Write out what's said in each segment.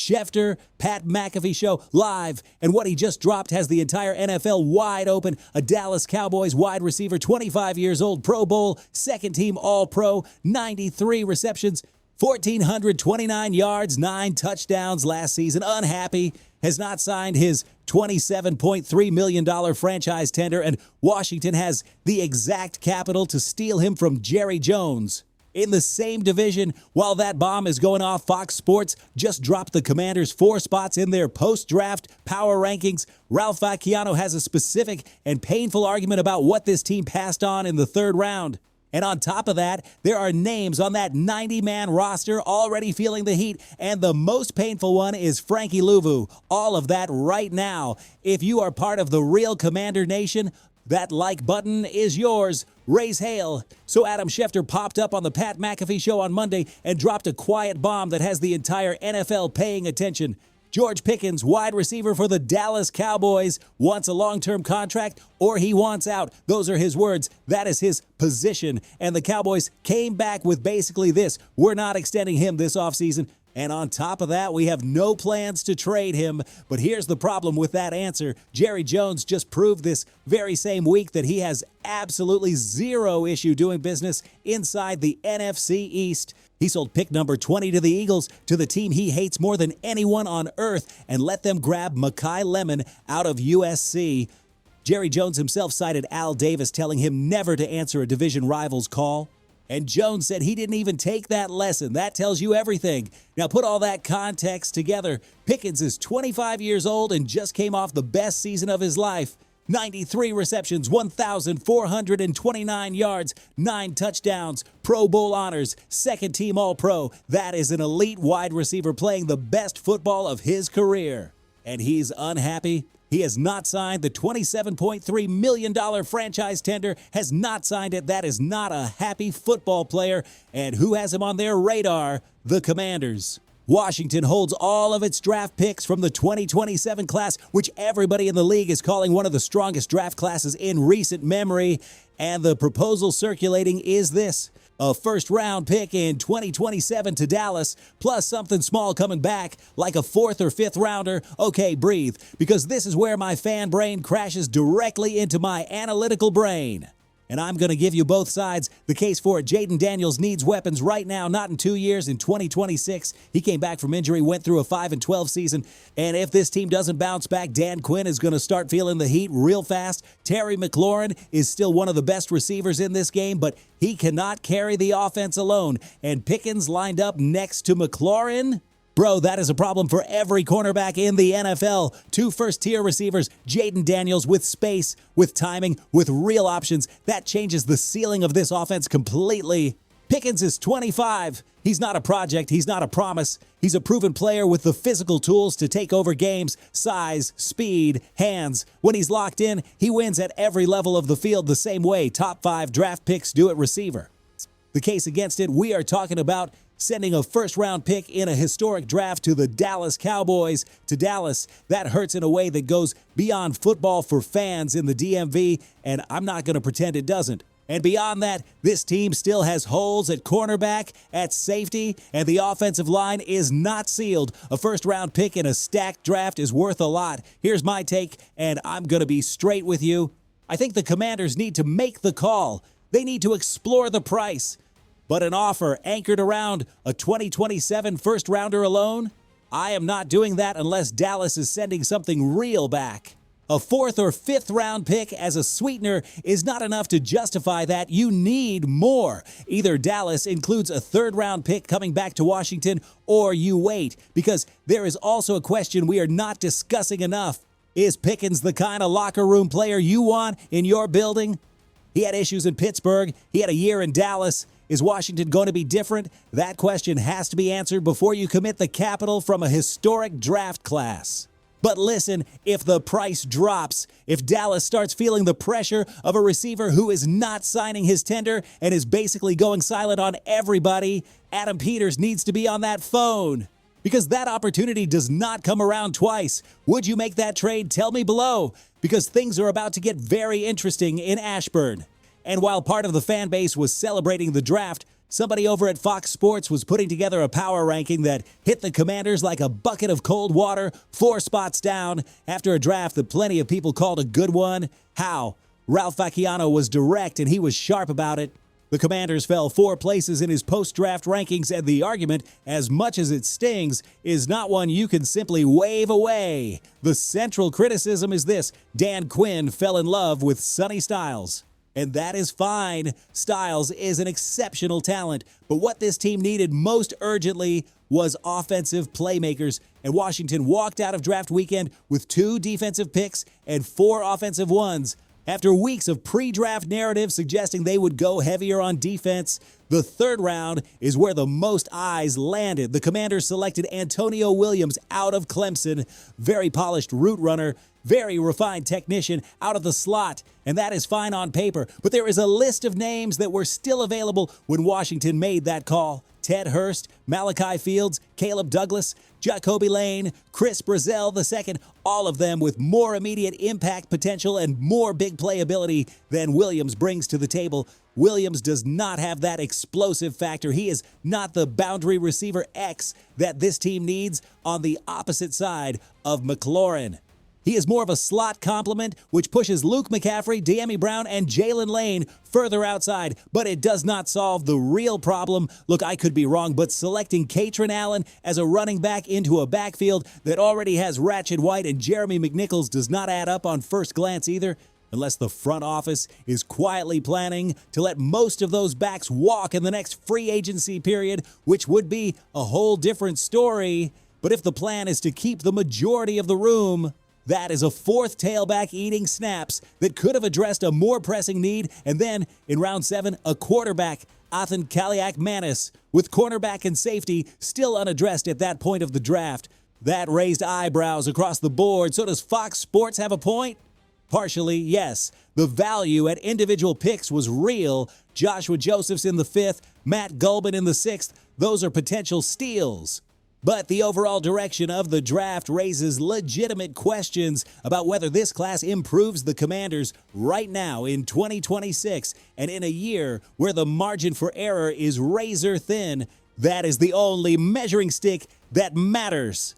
Schefter, Pat McAfee Show, live. And what he just dropped has the entire NFL wide open. A Dallas Cowboys wide receiver, 25 years old, Pro Bowl, second-team All-Pro, 93 receptions, 1,429 yards, 9 touchdowns last season. Unhappy, has not signed his $27.3 million franchise tender, and Washington has the exact capital to steal him from Jerry Jones. In the same division, while that bomb is going off, Fox Sports just dropped the Commanders 4 spots in their post-draft power rankings. Ralph Vacchiano has a specific and painful argument about what this team passed on in the 3rd round. And on top of that, there are names on that 90-man roster already feeling the heat, and the most painful one is Frankie Louvu. All of that right now. If you are part of the real Commander Nation, that like button is yours. Raise hail. So Adam Schefter popped up on the Pat McAfee Show on Monday and dropped a quiet bomb that has the entire NFL paying attention. George Pickens, wide receiver for the Dallas Cowboys, wants a long-term contract or he wants out. Those are his words. That is his position. And the Cowboys came back with basically this: we're not extending him this offseason. And on top of that, we have no plans to trade him. But here's the problem with that answer. Jerry Jones just proved this very same week that he has absolutely zero issue doing business inside the NFC East. He sold pick number 20 to the Eagles, to the team he hates more than anyone on earth, and let them grab Mekhi Lemon out of USC. Jerry Jones himself cited Al Davis telling him never to answer a division rival's call. And Jones said he didn't even take that lesson. That tells you everything. Now put all that context together. Pickens is 25 years old and just came off the best season of his life. 93 receptions, 1,429 yards, 9 touchdowns, Pro Bowl honors, second-team All-Pro. That is an elite wide receiver playing the best football of his career. And he's unhappy. He has not signed the $27.3 million franchise tender, has not signed it. That is not a happy football player. And who has him on their radar? The Commanders. Washington holds all of its draft picks from the 2027 class, which everybody in the league is calling one of the strongest draft classes in recent memory. And the proposal circulating is this: a first-round pick in 2027 to Dallas, plus something small coming back, like a 4th or 5th rounder. Okay, breathe, because this is where my fan brain crashes directly into my analytical brain. And I'm going to give you both sides. The case for it: Jaden Daniels needs weapons right now, not in 2 years, in 2026. He came back from injury, went through a 5-12 season. And if this team doesn't bounce back, Dan Quinn is going to start feeling the heat real fast. Terry McLaurin is still one of the best receivers in this game, but he cannot carry the offense alone. And Pickens lined up next to McLaurin. Bro, that is a problem for every cornerback in the NFL. 2 first-tier receivers, Jaden Daniels with space, with timing, with real options. That changes the ceiling of this offense completely. Pickens is 25. He's not a project. He's not a promise. He's a proven player with the physical tools to take over games: size, speed, hands. When he's locked in, he wins at every level of the field the same way top 5 draft picks do at receiver. The case against it, we are talking about sending a first-round pick in a historic draft to the Dallas Cowboys. To Dallas, that hurts in a way that goes beyond football for fans in the DMV, and I'm not going to pretend it doesn't. And beyond that, this team still has holes at cornerback, at safety, and the offensive line is not sealed. A first-round pick in a stacked draft is worth a lot. Here's my take, and I'm going to be straight with you. I think the Commanders need to make the call. They need to explore the price. But an offer anchored around a 2027 first-rounder alone? I am not doing that unless Dallas is sending something real back. A 4th or 5th round pick as a sweetener is not enough to justify that. You need more. Either Dallas includes a 3rd round pick coming back to Washington, or you wait, because there is also a question we are not discussing enough. Is Pickens the kind of locker room player you want in your building? He had issues in Pittsburgh. He had a year in Dallas. Is Washington going to be different? That question has to be answered before you commit the capital from a historic draft class. But listen, if the price drops, if Dallas starts feeling the pressure of a receiver who is not signing his tender and is basically going silent on everybody, Adam Peters needs to be on that phone. Because that opportunity does not come around twice. Would you make that trade? Tell me below. Because things are about to get very interesting in Ashburn. And while part of the fan base was celebrating the draft, Somebody over at Fox Sports was putting together a power ranking that hit the Commanders like a bucket of cold water, 4 spots down, after a draft that plenty of people called a good one. How? Ralph Vacchiano was direct and he was sharp about it. The Commanders fell 4 places in his post-draft rankings, and the argument, as much as it stings, is not one you can simply wave away. The central criticism is this: Dan Quinn fell in love with Sonny Styles. And that is fine. Styles is an exceptional talent, but what this team needed most urgently was offensive playmakers, and Washington walked out of draft weekend with 2 defensive picks and 4 offensive ones. After weeks of pre-draft narrative suggesting they would go heavier on defense, the 3rd round is where the most eyes landed. The Commanders selected Antonio Williams out of Clemson, very polished route runner, very refined technician out of the slot, and that is fine on paper. But there is a list of names that were still available when Washington made that call. Ted Hurst, Malachi Fields, Caleb Douglas, Jacoby Lane, Chris Brazzell II, all of them with more immediate impact potential and more big playability than Williams brings to the table. Williams does not have that explosive factor. He is not the boundary receiver X that this team needs on the opposite side of McLaurin. He is more of a slot complement, which pushes Luke McCaffrey, De'Ami Brown, and Jalen Lane further outside, but it does not solve the real problem. Look, I could be wrong, but selecting Katron Allen as a running back into a backfield that already has Ratchet White and Jeremy McNichols does not add up on first glance either, unless the front office is quietly planning to let most of those backs walk in the next free agency period, which would be a whole different story. But if the plan is to keep the majority of the room, that is a 4th tailback eating snaps that could have addressed a more pressing need. And then, in round 7, a quarterback, Athan Kaliak-Manis, with cornerback and safety still unaddressed at that point of the draft. That raised eyebrows across the board. So does Fox Sports have a point? Partially, yes. The value at individual picks was real. Joshua Josephs in the 5th, Matt Gulbin in the 6th. Those are potential steals. But the overall direction of the draft raises legitimate questions about whether this class improves the Commanders right now in 2026 and in a year where the margin for error is razor thin. That is the only measuring stick that matters.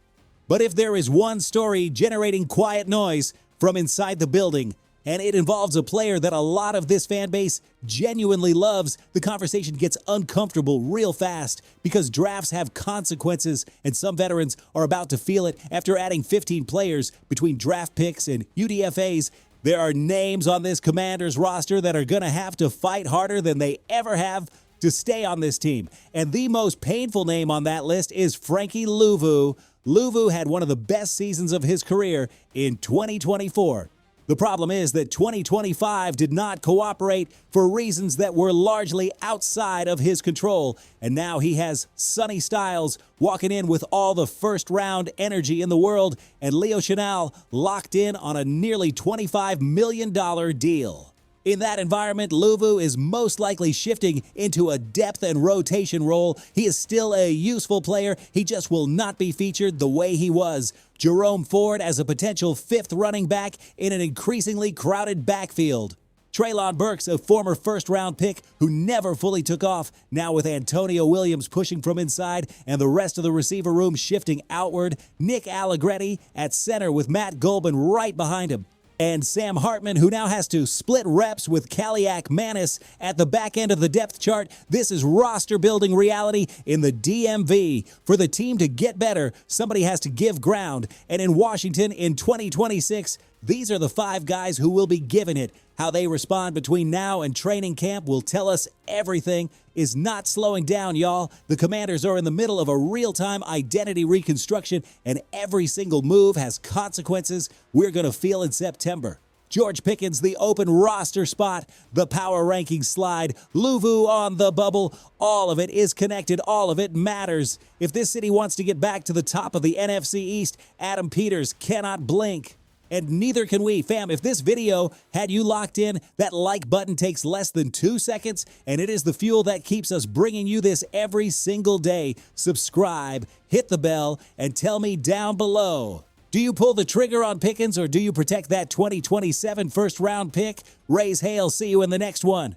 But if there is one story generating quiet noise from inside the building, and it involves a player that a lot of this fan base genuinely loves, the conversation gets uncomfortable real fast because drafts have consequences, and some veterans are about to feel it after adding 15 players between draft picks and UDFAs. There are names on this Commanders roster that are going to have to fight harder than they ever have to stay on this team. And the most painful name on that list is Frankie Luvu. Luvu had one of the best seasons of his career in 2024. The problem is that 2025 did not cooperate for reasons that were largely outside of his control, and now he has Sonny Styles walking in with all the first-round energy in the world, and Leo Chenal locked in on a nearly $25 million deal. In that environment, Luvu is most likely shifting into a depth and rotation role. He is still a useful player. He just will not be featured the way he was. Jerome Ford as a potential 5th running back in an increasingly crowded backfield. Treylon Burks, a former first-round pick who never fully took off, now with Antonio Williams pushing from inside and the rest of the receiver room shifting outward. Nick Allegretti at center with Matt Gulbin right behind him. And Sam Hartman, who now has to split reps with Kaliak-Manis at the back end of the depth chart. This is roster-building reality in the DMV. For the team to get better, somebody has to give ground. And in Washington in 2026, these are the 5 guys who will be giving it. How they respond between now and training camp will tell us everything. Is not slowing down, y'all. The Commanders are in the middle of a real-time identity reconstruction, and every single move has consequences we're going to feel in September. George Pickens, the open roster spot, the power ranking slide, Luvu on the bubble. All of it is connected. All of it matters. If this city wants to get back to the top of the NFC East, Adam Peters cannot blink. And neither can we. Fam, if this video had you locked in, that like button takes less than 2 seconds, and it is the fuel that keeps us bringing you this every single day. Subscribe, hit the bell, and tell me down below. Do you pull the trigger on Pickens, or do you protect that 2027 first-round pick? Raise hail. See you in the next one.